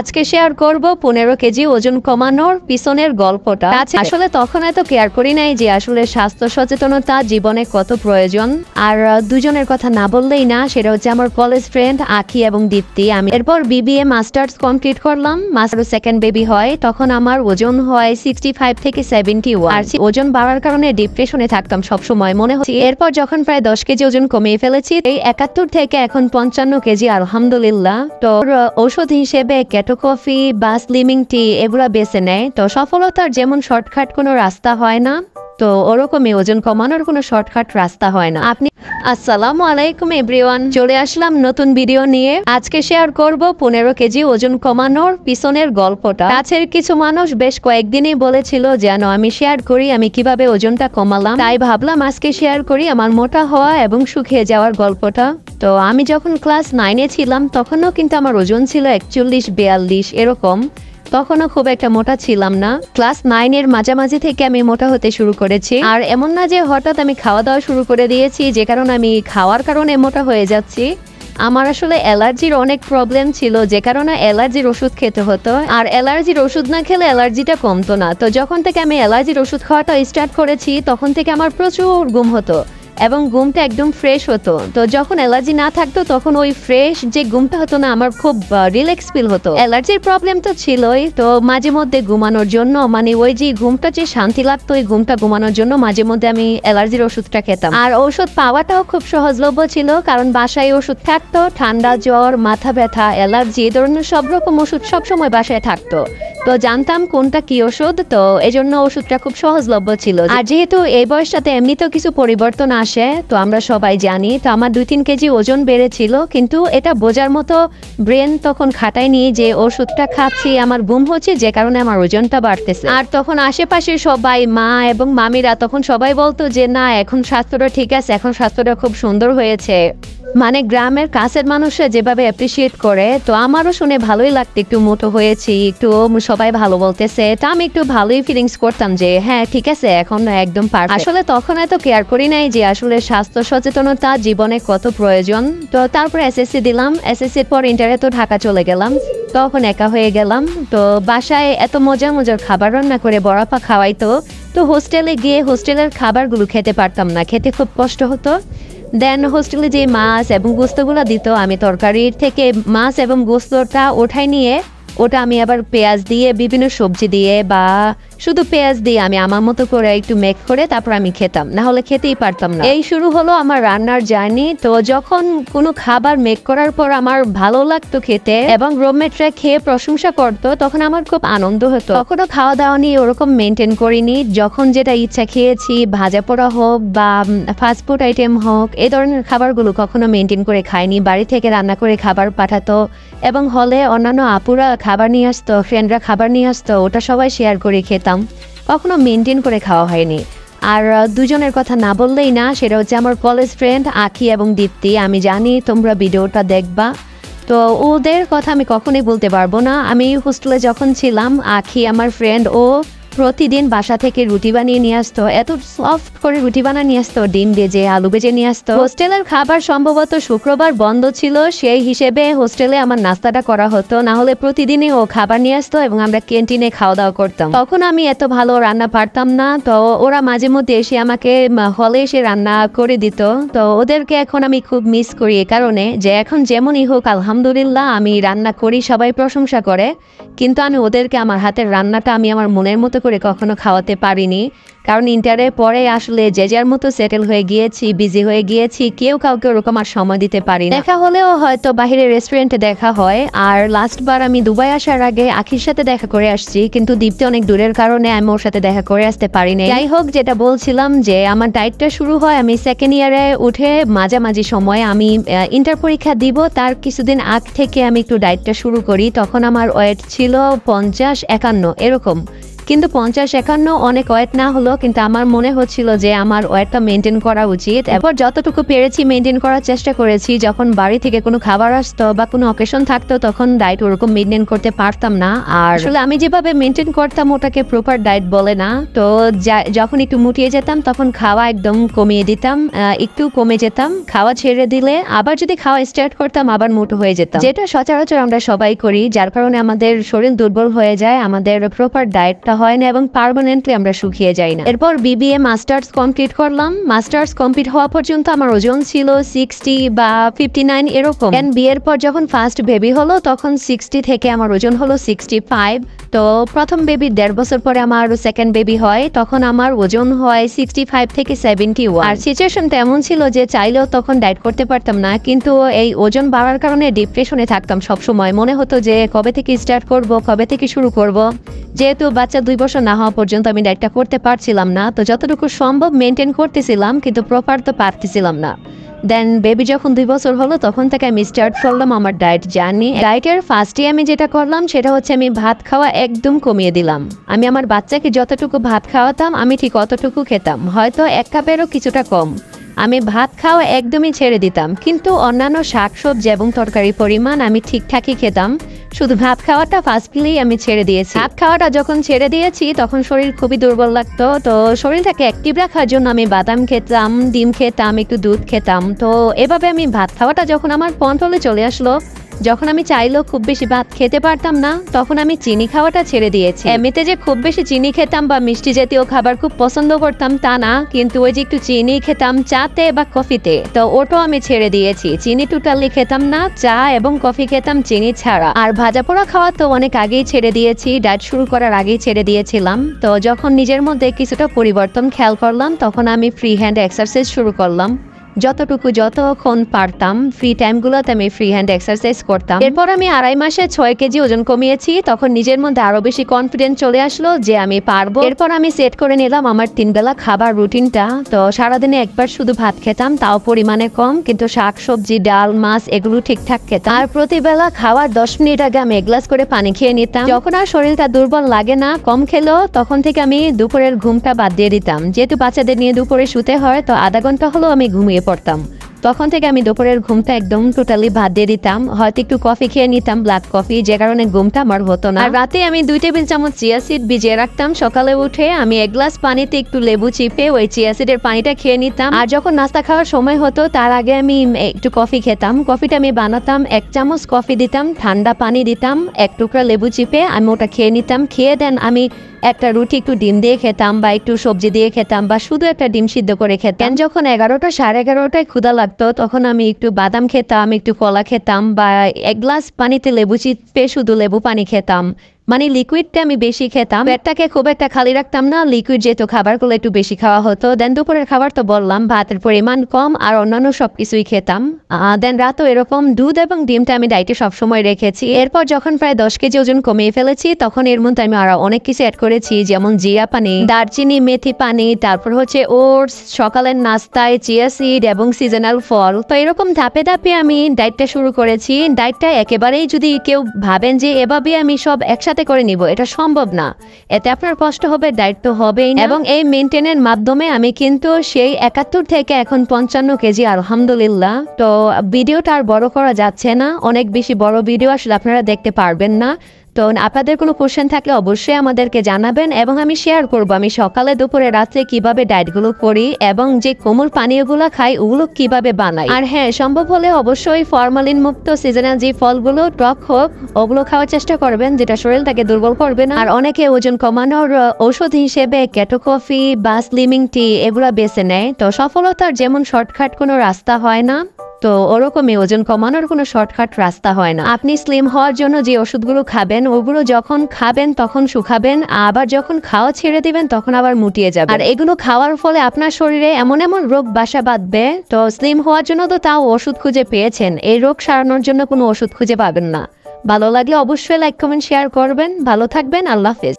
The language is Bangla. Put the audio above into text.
আজকে শেয়ার করব 15 কেজি ওজন কমানোর পিছনের গল্পটা। আসলে তখন এত কেয়ার করি নাই যে আসলে স্বাস্থ্য সচেতনতা জীবনে কত প্রয়োজন। আর দুজনের কথা না বললেই না, সেটা হচ্ছে আমার কলেজ ফ্রেন্ড আখি এবং দীপ্তি। আমি এরপর বিবিএ মাস্টার্স কমপ্লিট করলাম, মাস্টার সেকেন্ড বেবি হয়, তখন আমার ওজন হয় 65 থেকে 71। আর ওজন বাড়ার কারণে ডিপ্রেশনে থাকতাম সবসময়, মনে হচ্ছে। এরপর যখন প্রায় 10 কেজি ওজন কমিয়ে ফেলেছি, এই 71 থেকে এখন 55 কেজি আলহামদুলিল্লাহ। তো ঔষধ হিসেবে কেটো কফি বা স্লিমিং টি এগুলা বেছে নেয়। তো সফলতার যেমন শর্টকাট কোনো রাস্তা হয় না, তো ওরকমই ওজন কমানোর কোনো শর্টকাট রাস্তা হয় না। আসসালামু আলাইকুম এভরিওয়ান, চলে আসলাম নতুন ভিডিও নিয়ে। আজকে শেয়ার করব 15 কেজি ওজন কমানোর পিছনের গল্পটা। কাছের কিছু মানুষ বেশ কয়েকদিনই বলেছিল যেন আমি শেয়ার করি আমি কিভাবে ওজনটা কমালাম, তাই ভাবলাম আজকে শেয়ার করি আমার মোটা হওয়া এবং শুকিয়ে যাওয়ার গল্পটা। তো আমি যখন ক্লাস 9-এ ছিলাম তখনও কিন্তু আমার ওজন ছিল 41-42 এরকম। তখনও খুব একটা মোটা ছিলাম না। ক্লাস 9-এর মাঝামাঝি থেকে আমি মোটা হতে শুরু করেছি। আর এমন না যে হঠাৎ আমি খাওয়া দাওয়া শুরু করে দিয়েছি যে কারণে আমি খাওয়ার কারণে মোটা হয়ে যাচ্ছি। আমার আসলে অ্যালার্জির অনেক প্রবলেম ছিল, যে কারণে অ্যালার্জির ওষুধ খেতে হতো। আর অ্যালার্জির ওষুধ না খেলে অ্যালার্জিটা কমতো না। তো যখন থেকে আমি অ্যালার্জির ওষুধ খাওয়াটা স্টার্ট করেছি তখন থেকে আমার প্রচুর ঘুম হতো এবং ঘুমটা একদম ফ্রেশ হতো। তো যখন অ্যালার্জি না থাকতো তখন ওই ফ্রেশ যে ঘুমটা হতো না, আমার খুব রিল্যাক্স ফিল হতো। অ্যালার্জির প্রবলেম তো ছিলই, তো মাঝে মধ্যে ঘুমানোর জন্য, মানে ওই যে ঘুমটা যে শান্তি লাগতো ওই ঘুমটা ঘুমানোর জন্য মাঝে মধ্যে আমি অ্যালার্জির ওষুধটা খেতাম। আর ওষুধ পাওয়াটাও খুব সহজলভ্য ছিল, কারণ বাসায় ওষুধ থাকতো। ঠান্ডা, জ্বর, মাথা ব্যথা, অ্যালার্জি এই ধরনের সব রকম ওষুধ সবসময় বাসায় থাকতো। তো জানতাম কোনটা কি ওষুধ, তো এজন্য ওষুধটা খুব সহজলভ্য ছিল। আর যেহেতু এই বয়সটাতে এমনিতেও কিছু পরিবর্তন আসে, তো আমরা সবাই জানি। তো আমার 2-3 কেজি ওজন বেড়েছিল, কিন্তু এটা বোঝার মতো ব্রেন তখন খাটায়নি যে ওষুধটা খাচ্ছি আমার ঘুম হচ্ছে যে কারণে আমার ওজনটা বাড়তেছে। আর তখন আশেপাশে সবাই, মা এবং মামিরা তখন সবাই বলতো যে না, এখন স্বাস্থ্যটা ঠিক আছে, এখন স্বাস্থ্যটা খুব সুন্দর হয়েছে। মানে গ্রামের কাছের মানুষরা যেভাবে অ্যাপ্রিসিয়েট করে, তো আমারও শুনে ভালোই লাগতো, একটু মোটো হয়েছি, একটু সবাই ভালো বলতেছে। তা আমি একটু ভালোই ফিলিংস করতাম যে হ্যাঁ ঠিক আছে, এখন একদম পারফেক্ট। আসলে তখন এত কেয়ার করি নাই যে আসলে স্বাস্থ্য সচেতনতা জীবনে কত প্রয়োজন। তো তারপর এসএসসি দিলাম, এসএসসির পর ইন্টারে তো ঢাকা চলে গেলাম। তখন একা হয়ে গেলাম। তো বাসায় এত মজার মজার খাবার রান্না করে বড়াপা খাওয়াইতো, তো হোস্টেলে গিয়ে হোস্টেলের খাবারগুলো খেতে পারতাম না, খেতে খুব কষ্ট হতো। দেন হোস্টেলে যে মাছ এবং গোস্তগুলো দিত, আমি তরকারির থেকে মাছ এবং গোস্তটা ওঠাই নিয়ে ওটা আমি আবার পেঁয়াজ দিয়ে, বিভিন্ন সবজি দিয়ে বা শুধু পেঁয়াজ দিয়ে আমি আমার মতো করে একটু মেক করে তারপর আমি খেতাম, না হলে খেতেই পারতাম না। এই শুরু হলো আমার রান্নার জার্নি। তো যখন কোনো খাবার মেক করার পর আমার ভালো লাগতো খেতে এবং রুমমেটরা খেয়ে প্রশংসা করতো, তখন আমার খুব আনন্দ হতো। কখনো খাওয়া দাওয়া নিয়ে ওরকম মেনটেন করিনি। যখন যেটা ইচ্ছা খেয়েছি, ভাজা পোড়া হোক বা ফাস্টফুড আইটেম হোক, এই ধরনের খাবারগুলো কখনো মেনটেন করে খাইনি। বাড়ি থেকে রান্না করে খাবার পাঠাতো এবং হলে অন্যান্য আপুরা খাবার নিয়ে আসতো, ফ্রেন্ডরা খাবার নিয়ে আসতো, ওটা সবাই শেয়ার করে খেতাম। কখনো মেনটেন করে খাওয়া হয়নি। আর দুজনের কথা না বললেই না, সেটা হচ্ছে আমার কলেজ ফ্রেন্ড আখি এবং দীপ্তি। আমি জানি তোমরা ভিডিওটা দেখবা, তো ওদের কথা আমি কখনোই বলতে পারবো না। আমি হোস্টেলে যখন ছিলাম, আখি আমার ফ্রেন্ড, ও প্রতিদিন বাসা থেকে রুটি বানিয়ে নিয়ে আসতো, এত সফট করে রুটি বানিয়ে নিয়ে আসতো, ডিম ভেজে, আলু ভেজে নিয়ে আসতো। হোস্টেলের খাবার সম্ভবত শুক্রবার বন্ধ ছিল, সেই হিসেবে হোস্টেলে আমার নাস্তাটা করা হতো, না হলে প্রতিদিনই ও খাবার নিয়ে আসতো এবং আমরা ক্যান্টিনে খাওয়া দাওয়া করতাম। তখন আমি এত ভালো রান্না পারতাম না, তো ওরা মাঝে মধ্যে এসে আমাকে হলে এসে রান্না করে দিত। তো ওদেরকে এখন আমি খুব মিস করি, এই কারণে যে এখন যেমনই হোক আলহামদুলিল্লাহ আমি রান্না করি, সবাই প্রশংসা করে, কিন্তু আমি ওদেরকে আমার হাতের রান্নাটা আমি আমার মনের মতো করে কখনো খাওয়াতে পারিনি। কারণ ইন্টারের পরে আসলে যে যার মতো সেটেল হয়ে গিয়েছি, বিজি হয়ে গিয়েছি, কেউ কাউকে ওরকম আর সময় দিতে পারি না। দেখা হলেও হয়তো বাহিরের রেস্টুরেন্টে দেখা হয়। আর লাস্টবার আমি দুবাই আসার আগে আখির সাথে দেখা করে আসছি, কিন্তু দীপ্তি অনেক দূরের কারণে আমি ওর সাথে দেখা করে আসতে পারিনি। যাই হোক, যেটা বলছিলাম যে আমার ডায়েটটা শুরু হয় আমি সেকেন্ড ইয়ারে উঠে মাঝামাঝি সময়, আমি ইন্টার পরীক্ষা দিব তার কিছুদিন আগ থেকে আমি একটু ডায়েটটা শুরু করি। তখন আমার ওয়েট ছিল 50-51 এরকম, কিন্তু 50-51 অনেক ওয়েট না হলো, কিন্তু আমার মনে হচ্ছিল যে আমার ওয়েটটা মেনটেন করা উচিত। এরপর যতটুকু পেরেছি মেনটেন করার চেষ্টা করেছি। যখন বাড়ি থেকে কোনো খাবার আসতো বা কোনো অকেশন থাকতো তখন ডায়েট ওরকম মেনটেন করতে পারতাম না। আর আসলে আমি যেভাবে মেনটেন করতাম ওটাকে প্রপার ডায়েট বলে না। তো যখন একটু মুটিয়ে যেতাম তখন খাওয়া একদম কমিয়ে দিতাম, একটু কমে যেতাম, খাওয়া ছেড়ে দিলে আবার যদি খাওয়া স্টার্ট করতাম আবার মোটো হয়ে যেতাম, যেটা সচরাচর আমরা সবাই করি, যার কারণে আমাদের শরীর দুর্বল হয়ে যায়, আমাদের প্রপার ডায়েটটা হয় না এবং পার্মানেন্টলি আমরা শুকিয়ে যাই না। এরপর বিবিএ মাস্টার্স কমপ্লিট করলাম। মাস্টার্স কমপ্লিট হওয়া পর্যন্ত আমার ওজন ছিল 60 বা 59 এরকম। বিয়ের পর যখন ফার্স্ট বেবি হলো তখন 60 থেকে আমার ওজন হলো 65। তো প্রথম বেবির 1.5 বছর পরে আমার সেকেন্ড বেবি হয়, তখন আমার ওজন হয় 65 থেকে 71। আর সিচুয়েশনটা এমন ছিল যে চাইলেও তখন ডায়েট করতে পারতাম না, কিন্তু এই ওজন বাড়ার কারণে ডিপ্রেশনে থাকতাম সবসময়। মনে হতো যে কবে থেকে স্টার্ট করব, কবে থেকে শুরু করব। যেহেতু বাচ্চা 2 বছর না হওয়া পর্যন্ত আমি ডায়েটটা করতে পারছিলাম না, তো যতটুকু সম্ভব মেনটেন করতেছিলাম কিন্তু প্রপার তো পারতেছিলাম না। দেন বেবি যখন 2 বছর হলো তখন থেকে আমি স্টার্ট করলাম আমার ডায়েট জার্নি। ডায়েটের ফার্স্টে আমি যেটা করলাম সেটা হচ্ছে আমি ভাত খাওয়া একদম কমিয়ে দিলাম। আমি আমার বাচ্চাকে যতটুকু ভাত খাওয়াতাম আমি ঠিক অতটুকু খেতাম, হয়তো 1 কাপেরও কিছুটা কম। আমি ভাত খাওয়া একদমই ছেড়ে দিতাম, কিন্তু অন্যান্য শাকসবজি এবং তরকারির পরিমাণ আমি ঠিকঠাকই খেতাম। শুধু ভাত খাওয়াটা ফার্স্টলি আমি ছেড়ে দিয়েছি। ভাত খাওয়াটা যখন ছেড়ে দিয়েছি তখন শরীর খুবই দুর্বল লাগতো। তো শরীরটাকে অ্যাক্টিভ রাখার জন্য আমি বাদাম খেতাম, ডিম খেতাম, একটু দুধ খেতাম। তো এভাবে আমি ভাত খাওয়াটা যখন আমার কন্ট্রোলে চলে আসলো, যখন আমি চাইলেও খুব বেশি ভাত খেতে পারতাম না, তখন আমি চিনি খাওয়াটা ছেড়ে দিয়েছি। এমনিতে যে খুব বেশি চিনি খেতাম বা মিষ্টি জাতীয় খাবার খুব পছন্দ করতাম তা না, কিন্তু ওই যে একটু চিনি খেতাম চাতে বা কফিতে, তো ওটাও আমি ছেড়ে দিয়েছি। চিনি টোটালি খেতাম না, চা এবং কফি খেতাম চিনি ছাড়া। আর ভাজা পোড়া খাওয়া তো অনেক আগেই ছেড়ে দিয়েছি, ডায়েট শুরু করার আগেই ছেড়ে দিয়েছিলাম। তো যখন নিজের মধ্যে কিছুটা পরিবর্তন খেয়াল করলাম তখন আমি ফ্রি হ্যান্ড এক্সারসাইজ শুরু করলাম। যতক্ষণ পারতাম ফ্রি টাইমগুলোতে আমি ফ্রি হ্যান্ড এক্সারসাইজ করতাম। এরপর আমি 2.5 মাসে 6 কেজি ওজন কমিয়েছি। তখন নিজের মধ্যে আরো বেশি কনফিডেন্স চলে আসলো যে আমি পারবো। এরপর আমি সেট করে নিলাম আমার 3 বেলা খাবার রুটিনটা। তো সারাদিনে একবার শুধু ভাত খেতাম, তাও পরিমাণে কম, কিন্তু শাকসবজি, ডাল, মাছ এগুলো ঠিকঠাক খেতাম। আর প্রতিবেলা খাওয়ার 10 মিনিট আগে আমি 1 গ্লাস করে পানি খেয়ে নিতাম। যখন আর শরীরটা দুর্বল লাগে না, কম খেলেও, তখন থেকে আমি দুপুরের ঘুমটা বাদ দিয়ে দিতাম। যেহেতু বাচ্চাদের নিয়ে দুপুরে শুতে হয়, তো আধা ঘন্টা হলেও আমি ঘুমিয়ে পড়তাম। তখন থেকে আমি দুপুরের ঘুমটা একদম টোটালি বাদ দিয়ে দিতাম। হয়তো একটু কফি খেয়ে নিতাম, ব্ল্যাক কফি, যে কারণে ঘুমটা আমার হতো না। আর রাতে আমি 2 টেবিল চামচ চিয়া সিড ভিজিয়ে রাখতাম। সকালে উঠে আমি 1 গ্লাস পানিতে একটু লেবু চিপে ওই চিয়া সিডের পানিটা খেয়ে নিতাম। আর যখন নাস্তা খাওয়ার সময় হতো তার আগে আমি একটু কফি খেতাম। কফিটা আমি বানাতাম, 1 চামচ কফি দিতাম, ঠান্ডা পানি দিতাম, 1 টুকরা লেবু চিপে আমি ওটা খেয়ে নিতাম। খেয়ে দেন আমি একটা রুটি একটু ডিম দিয়ে খেতাম বা একটু সবজি দিয়ে খেতাম বা শুধু একটা ডিম সিদ্ধ করে খেতাম। যখন 11টা 11:30টায় ক্ষুধা লাগতো তখন আমি একটু বাদাম খেতাম, একটু কলা খেতাম বা 1 গ্লাস পানিতে লেবু চিপে শুধু লেবু পানি খেতাম। মানে লিকুইডটা আমি বেশি খেতাম, পেটটাকে খুব একটা খালি রাখতাম না। লিকুইড যেহেতু খাবারগুলো একটু বেশি খাওয়া হতো। দেন দুপুরের খাবার তো বললাম, ভাতের পরিমাণ কম আর অন্যান্য সবকিছুই খেতাম। দেন রাতও এরকম। দুধ এবং ডিমটা আমি ডায়েটে সবসময় রেখেছি। এরপর যখন প্রায় 10 কেজি ওজন কমিয়ে ফেলেছি তখন এর মধ্যে আমি আরো অনেক কিছু অ্যাড করেছি, যেমন জিরা পানি, দারচিনি, মেথি পানি, তারপর হচ্ছে ওটস, সকালের নাস্তায় চিয়া সিড এবং সিজনাল ফল। তো এরকম ধাপে ধাপে আমি ডায়েটটা শুরু করেছি। ডায়েটটা একেবারেই যদি কেউ ভাবেন যে এভাবে আমি সব একসাথে করে নিব, এটা সম্ভব না। এতে আপনার কষ্ট হবে, ডায়েট তো হবেই না। এবং এই মেনটেনের মাধ্যমে আমি কিন্তু সেই 71 থেকে এখন 55 কেজি, আলহামদুলিল্লাহ। তো ভিডিওটা আর বড় করা যাচ্ছে না, অনেক বেশি বড় ভিডিও আসলে আপনারা দেখতে পারবেন না। তো আপনাদের কোনো কোশ্চেন থাকলে অবশ্যই আমাদেরকে জানাবেন এবং আমি শেয়ার করব আমি সকালে, দুপুরে, রাত্রে কিভাবে ডায়েটগুলো করি এবং যে কোমল পানীয়গুলো খাই ওগুলো কিভাবে বানাই। আর হ্যাঁ, সম্ভব হলে অবশ্যই ফরমালিন মুক্ত সিজনাল যে ফলগুলো টক হোক ওগুলো খাওয়ার চেষ্টা করবেন, যেটা শরীরটাকে দুর্বল করবে না। আর অনেকে ওজন কমানোর ঔষধ হিসেবে কেটো কফি বা স্লিমিং টি এগুলো বেছে নেয়। তো সফলতার যেমন শর্টকাট কোনো রাস্তা হয় না, তো ওরকমই ওজন কমানোর কোনো শর্টকাট রাস্তা হয় না। আপনি স্লিম হওয়ার জন্য যে ওষুধগুলো খাবেন ওগুলো যখন খাবেন তখন শুকাবেন, আবার যখন খাওয়া ছেড়ে দিবেন তখন আবার মুটিয়ে যাবে। আর এগুলো খাওয়ার ফলে আপনার শরীরে এমন এমন রোগ বাসা বাঁধবে। তো স্লিম হওয়ার জন্য তো তাও ওষুধ খুঁজে পেয়েছেন, এই রোগ সারানোর জন্য কোনো ওষুধ খুঁজে পাবেন না। ভালো লাগলে অবশ্যই লাইক, কমেন্ট, শেয়ার করবেন। ভালো থাকবেন, আল্লাহ হাফেজ।